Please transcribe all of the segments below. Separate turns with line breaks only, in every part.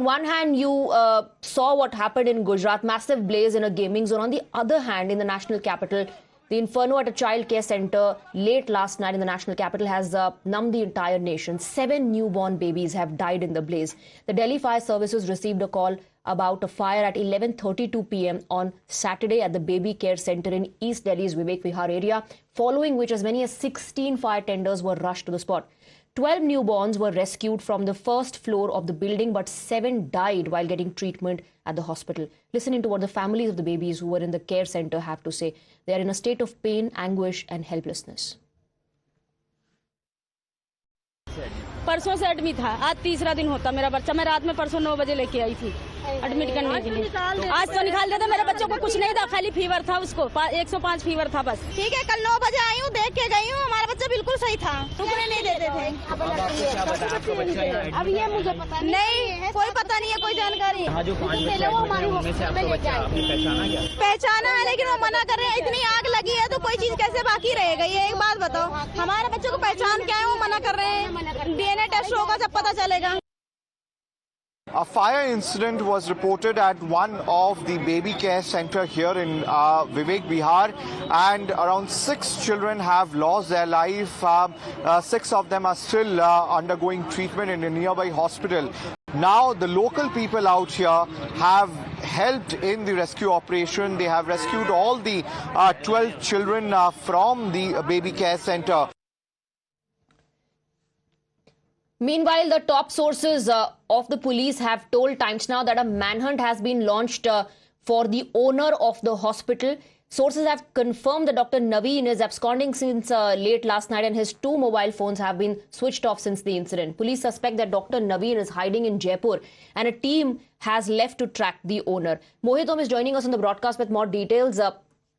One hand, you saw what happened in Gujarat, massive blaze in a gaming zone. On the other hand, in the national capital, the inferno at a child care center late last night in the national capital has numbed the entire nation. 7 newborn babies have died in the blaze. The Delhi Fire Services received a call about a fire at 11:32 p.m. on Saturday at the baby care center in East Delhi's Vivek Vihar area, following which as many as 16 fire tenders were rushed to the spot. 12 newborns were rescued from the first floor of the building, but 7 died while getting treatment at the hospital. Listening to what the families of the babies who were in the care center have to say. They are in a state of pain, anguish and helplessness.
परसों से admit था, आज तीसरा दिन होता मेरा बच्चा। मैं रात में परसों 9 बजे लेके आई थी एडमिट करने के लिए। आज तो निकाल दिया था। मेरे बच्चों को कुछ नहीं था, खाली फीवर था, उसको 105 फीवर था बस। ठीक है, कल 9 बजे आई हूँ, देख के गई हूँ, हमारा बच्चा बिल्कुल सही था, टुकड़े नहीं देते थे। अब ये मुझे पता नहीं, कोई पता नहीं है, कोई जानकारी। पहचाना है लेकिन वो मना कर रहे हैं, इतनी आग लगी है तो कोई चीज कैसे बाकी रहेगा? ये एक बात बताओ, हमारे बच्चों को पहचान क्या है, वो मना कर रहे हैं। डीएनए टेस्ट होगा जब पता चलेगा।
A fire incident was reported at one of the baby care center here in Vivek Vihar, and around 6 children have lost their life. 6 of them are still undergoing treatment in a nearby hospital. Now the local people out here have helped in the rescue operation. They have rescued all the 12 children from the baby care center.
Meanwhile, the top sources of the police have told Times Now that a manhunt has been launched for the owner of the hospital. Sources have confirmed that Dr. Naveen is absconding since late last night and his 2 mobile phones have been switched off since the incident. Police suspect that Dr. Naveen is hiding in Jaipur and a team has left to track the owner. Mohit Om is joining us on the broadcast with more details.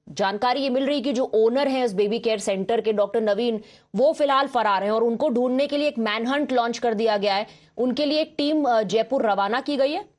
जानकारी ये मिल रही कि जो owner है इस baby care centre के doctor नवीन, वो फिलहाल फरार हैं और उनको ढूंढने के लिए एक मैनहंट लॉन्च कर दिया गया है। उनके लिए एक टीम जयपुर रवाना की गई है।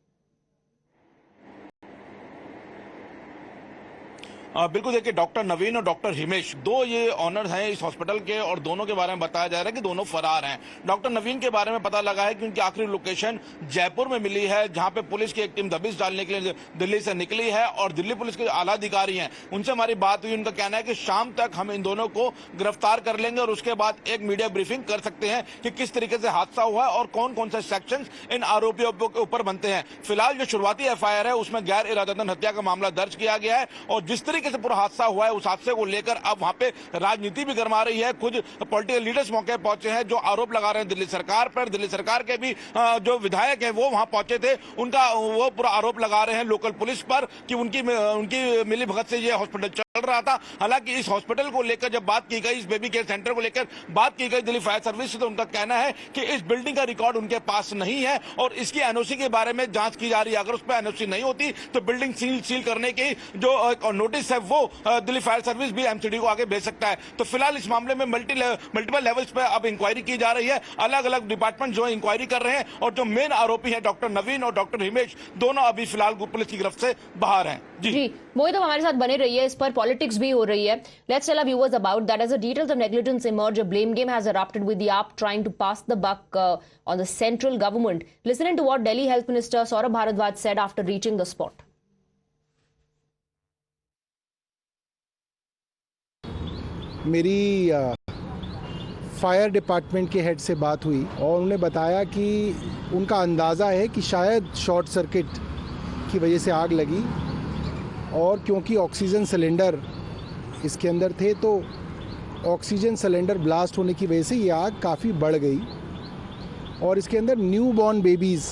बिल्कुल, देखिए, डॉक्टर नवीन और डॉक्टर हिमेश, 2 ये ऑनर्स हैं इस हॉस्पिटल के और दोनों के बारे में बताया जा रहा है कि दोनों फरार हैं। डॉक्टर नवीन के बारे में पता लगा है कि उनकी आखिरी लोकेशन जयपुर में मिली है, जहां पे पुलिस की एक टीम दबिश डालने के लिए दिल्ली से निकली है और दिल्ली पुलिस के आला अधिकारी हैं, उनसे हमारी बात हुई। उनका कहना है कि शाम तक हम इन दोनों को गिरफ्तार कर लेंगे और उसके बाद एक मीडिया ब्रीफिंग कर सकते हैं कि किस तरीके से हादसा हुआ है और कौन कौन से सेक्शन इन आरोपियों के ऊपर बनते हैं। फिलहाल जो शुरुआती एफआईआर है उसमें गैर इरादतन हत्या का मामला दर्ज किया गया है और जिस तरीके से पूरा हादसा हुआ है उस हादसे को लेकर अब वहां पे राजनीति भी गरमा रही है। कुछ पॉलिटिकल लीडर्स मौके पहुंचे हैं जो आरोप लगा रहे हैं दिल्ली सरकार पर। दिल्ली सरकार के भी जो विधायक हैं वो वहां पहुंचे थे, उनका वो पूरा आरोप लगा रहे हैं लोकल पुलिस पर कि उनकी मिली भगत से ये हॉस्पिटल चल रहा था। हालांकि इस हॉस्पिटल को लेकर जब बात की गई, इस बेबी केयर सेंटर को लेकर बात की गई दिल्ली फायर सर्विस से, तो उनका कहना है कि इस बिल्डिंग का रिकॉर्ड उनके पास नहीं है और इसकी एनओसी के बारे में जांच की जा रही है। अगर उस पर एनओसी नहीं होती तो बिल्डिंग सील करने की जो नोटिस है वो दिल्ली फायर सर्विस भी एमसीडी को आगे भेज सकता है। तो फिलहाल इस मामले में मल्टीपल लेवल्स पे अब इंक्वायरी की जा रही है। अलग अलग डिपार्टमेंट जो इंक्वायरी कर रहे हैं और जो मेन आरोपी है डॉक्टर नवीन और डॉक्टर हिमेश, दोनों अभी फिलहाल पुलिस की गिरफ्त से बाहर हैं।
जी मोहित, हमारे साथ बने रही है, इस पर पॉलिटिक्स भी हो रही है। Let's tell our viewers about that. As the details of negligence emerge, a blame game has erupted with the AAP trying to pass the buck on the central government. Listening to what Delhi Health Minister Saurabh Bharadwaj said after reaching the spot.
मेरी fire department के head से बात हुई और उन्होंने बताया कि उनका अंदाज़ा है कि शायद शॉर्ट सर्किट की वजह से आग लगी और क्योंकि ऑक्सीजन सिलेंडर इसके अंदर थे तो ऑक्सीजन सिलेंडर ब्लास्ट होने की वजह से ये आग काफ़ी बढ़ गई और इसके अंदर न्यू बॉर्न बेबीज़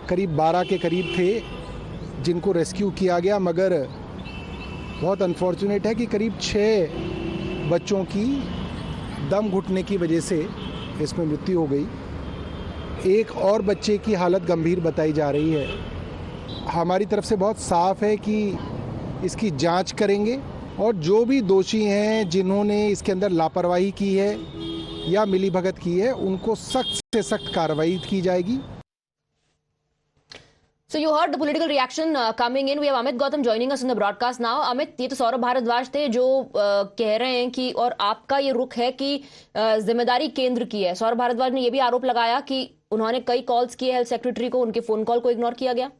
करीब 12 के करीब थे जिनको रेस्क्यू किया गया, मगर बहुत अनफॉर्चुनेट है कि करीब 6 बच्चों की दम घुटने की वजह से इसमें मृत्यु हो गई। एक और बच्चे की हालत गंभीर बताई जा रही है। हमारी तरफ से बहुत साफ है कि इसकी जांच करेंगे और जो भी दोषी हैं जिन्होंने इसके अंदर लापरवाही की है या मिलीभगत की है उनको सख्त से सख्त कार्रवाई की जाएगी।
So you heard the political reaction coming in. We have Amit Gautam joining us in the broadcast now. Amit, ये तो सौरभ भारद्वाज थे जो कह रहे हैं कि, और आपका ये रुख है कि जिम्मेदारी केंद्र की है. सौरभ भारद्वाज ने ये भी आरोप लगाया कि उन्होंने कई कॉल्स किए हेल्थ सेक्रेटरी को, उनके फोन कॉल को इग्नोर किया गया.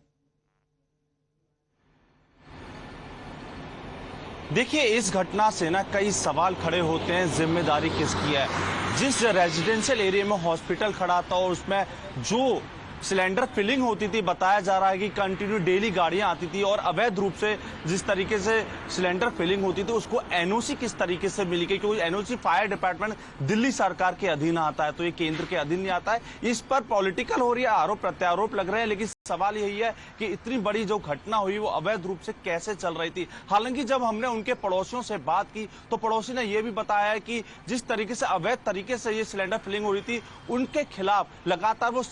देखिए, इस घटना से ना कई सवाल खड़े होते हैं. जिम्मेदारी किसकी है? जिस रेजिडेंशियल एरिया में हॉस्पिटल खड़ा था और उसमें जो सिलेंडर फिलिंग होती थी, बताया जा रहा है कि कंटिन्यू डेली गाड़ियां आती थी और अवैध रूप से जिस तरीके से सिलेंडर फिलिंग होती थी उसको एनओसी किस तरीके से मिली, क्योंकि एनओसी फायर डिपार्टमेंट दिल्ली सरकार के अधीन आता है, तो ये केंद्र के अधीन नहीं आता है. इस पर पॉलिटिकल हो रही है, आरोप प्रत्यारोप लग रहे हैं, लेकिन सवाल यही है कि इतनी बड़ी जो घटना हुई वो अवैध रूप से कैसे चल रही थी. हालांकि जब हमने उनके पड़ोसियों से बात की तो पड़ोसी ने यह भी बताया है कि जिस तरीके से अवैध तरीके से ये सिलेंडर फिलिंग हो रही थी उनके खिलाफ लगातार वो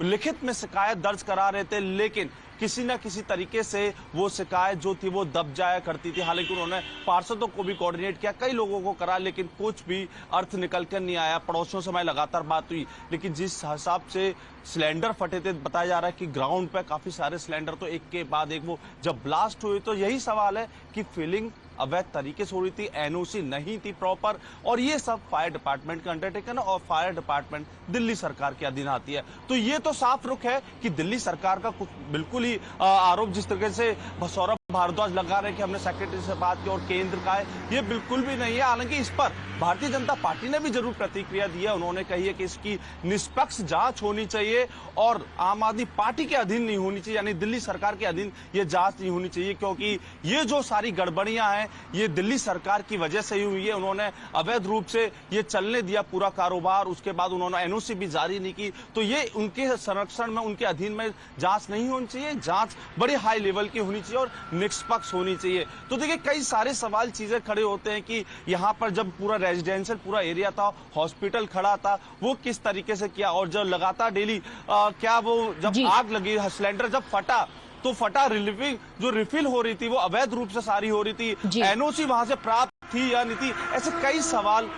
लिखित में शिकायत दर्ज करा रहे थे, लेकिन किसी न किसी तरीके से वो शिकायत जो थी वो दब जाया करती थी. हालांकि उन्होंने पार्षदों को भी कोऑर्डिनेट किया, कई लोगों को करा, लेकिन कुछ भी अर्थ निकल कर नहीं आया. पड़ोसियों से हमारी लगातार बात हुई, लेकिन जिस हिसाब से सिलेंडर फटे थे, बताया जा रहा है कि ग्राउंड पे काफी सारे सिलेंडर तो एक के बाद एक वो जब ब्लास्ट हुए, तो यही सवाल है कि फिलिंग अवैध तरीके से हो रही थी, एनओसी नहीं थी प्रॉपर, और ये सब फायर डिपार्टमेंट का अंडरटेकन है और फायर डिपार्टमेंट दिल्ली सरकार के अधीन आती है. तो ये तो साफ रुख है कि दिल्ली सरकार का कुछ बिल्कुल ही आरोप जिस तरीके से सौरभ भारद्वाज लगा रहे कि हमने सेक्रेटरी से बात की और केंद्र का है, ये बिल्कुल भी नहीं है. हालांकि इस पर भारतीय जनता पार्टी ने भी जरूर प्रतिक्रिया दी है. उन्होंने कही है कि इसकी निष्पक्ष जांच होनी चाहिए और आम आदमी पार्टी के अधीन नहीं होनी चाहिए, यानी दिल्ली सरकार के अधीन ये जांच नहीं होनी चाहिए, क्योंकि ये जो सारी गड़बड़ियां हैं ये दिल्ली सरकार की वजह से ही हुई है. उन्होंने अवैध रूप से ये चलने दिया पूरा कारोबार, उसके बाद उन्होंने एनओसी भी जारी नहीं की, तो ये उनके संरक्षण में, उनके अधीन में जांच नहीं होनी चाहिए. जांच बड़ी हाई लेवल की होनी चाहिए और निष्पक्ष होनी चाहिए. तो देखिए, कई सारे सवाल चीजें खड़े होते हैं कि यहाँ पर जब पूरा रेजिडेंशियल पूरा एरिया था, हॉस्पिटल खड़ा था, वो किस तरीके से किया, और जब लगातार डेली क्या वो जब आग लगी, सिलेंडर जब फटा तो फटा, जो रिफिल हो रही थी वो अवैध रूप से सारी हो रही थी, एनओसी वहां से प्राप्त थी या नहीं थी, ऐसे कई सवाल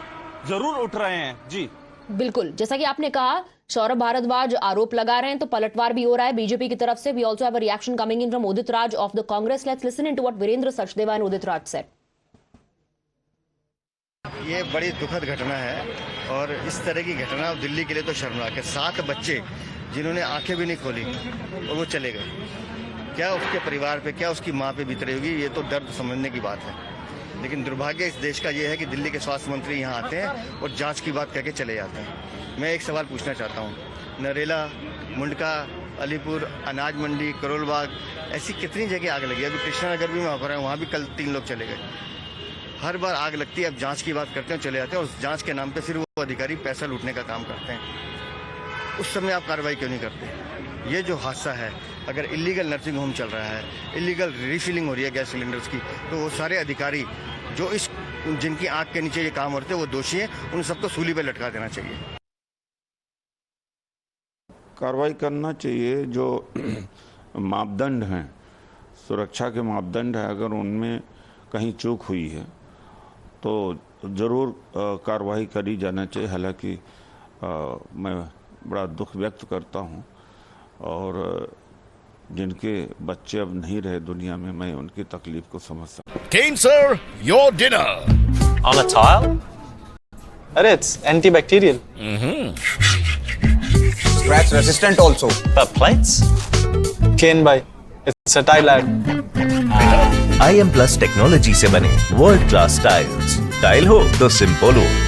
जरूर उठ रहे हैं. जी
बिल्कुल, जैसा कि आपने कहा, सौरभ भारद्वाज आरोप लगा रहे हैं तो पलटवार भी हो रहा है बीजेपी की तरफ से. We also have a reaction coming in from Udit Raj of the Congress. Let's listen to what Virendra Sachdeva and Udit Raj said.
ये बड़ी दुखद घटना है और इस तरह की घटना दिल्ली के लिए तो शर्मनाक है. 7 बच्चे जिन्होंने आंखें भी नहीं खोली और वो चले गए. क्या उसके परिवार पे, क्या उसकी माँ पे बीत रही होगी, ये तो दर्द समझने की बात है. लेकिन दुर्भाग्य इस देश का ये है कि दिल्ली के स्वास्थ्य मंत्री यहाँ आते हैं और जांच की बात करके चले जाते हैं. मैं एक सवाल पूछना चाहता हूँ, नरेला, मुंडका, अलीपुर, अनाज मंडी, करोल बाग, ऐसी कितनी जगह आग लगी. अभी कृष्णानगर भी वहाँ पर है, वहाँ भी कल 3 लोग चले गए. हर बार आग लगती है, अब जांच की बात करते हैं, चले जाते हैं, और जांच के नाम पे फिर वो अधिकारी पैसा लूटने का काम करते हैं. उस समय आप कार्रवाई क्यों नहीं करते? ये जो हादसा है, अगर इलीगल नर्सिंग होम चल रहा है, इलीगल रिफिलिंग हो रही है गैस सिलेंडर्स की, तो वो सारे अधिकारी जो जिनकी आंख के नीचे ये काम होते हैं वो दोषी हैं, उन सबको सूली पे लटका देना चाहिए.
कार्रवाई करना चाहिए. जो मापदंड हैं, सुरक्षा के मापदंड है, अगर उनमें कहीं चूक हुई है तो ज़रूर कार्रवाई करी जाना चाहिए. हालांकि मैं बड़ा दुख व्यक्त करता हूं, और जिनके बच्चे अब नहीं रहे दुनिया में, मैं उनकी तकलीफ को समझ सकता हूं.
Kane sir, your dinner.
On a tile? Arey, it's antibacterial.
Scratch resistant also.
The plates? Kane bhai, it's a tile ad.
IM Plus technology से बने वर्ल्ड क्लास टाइल्स. टाइल हो तो सिंपल हो.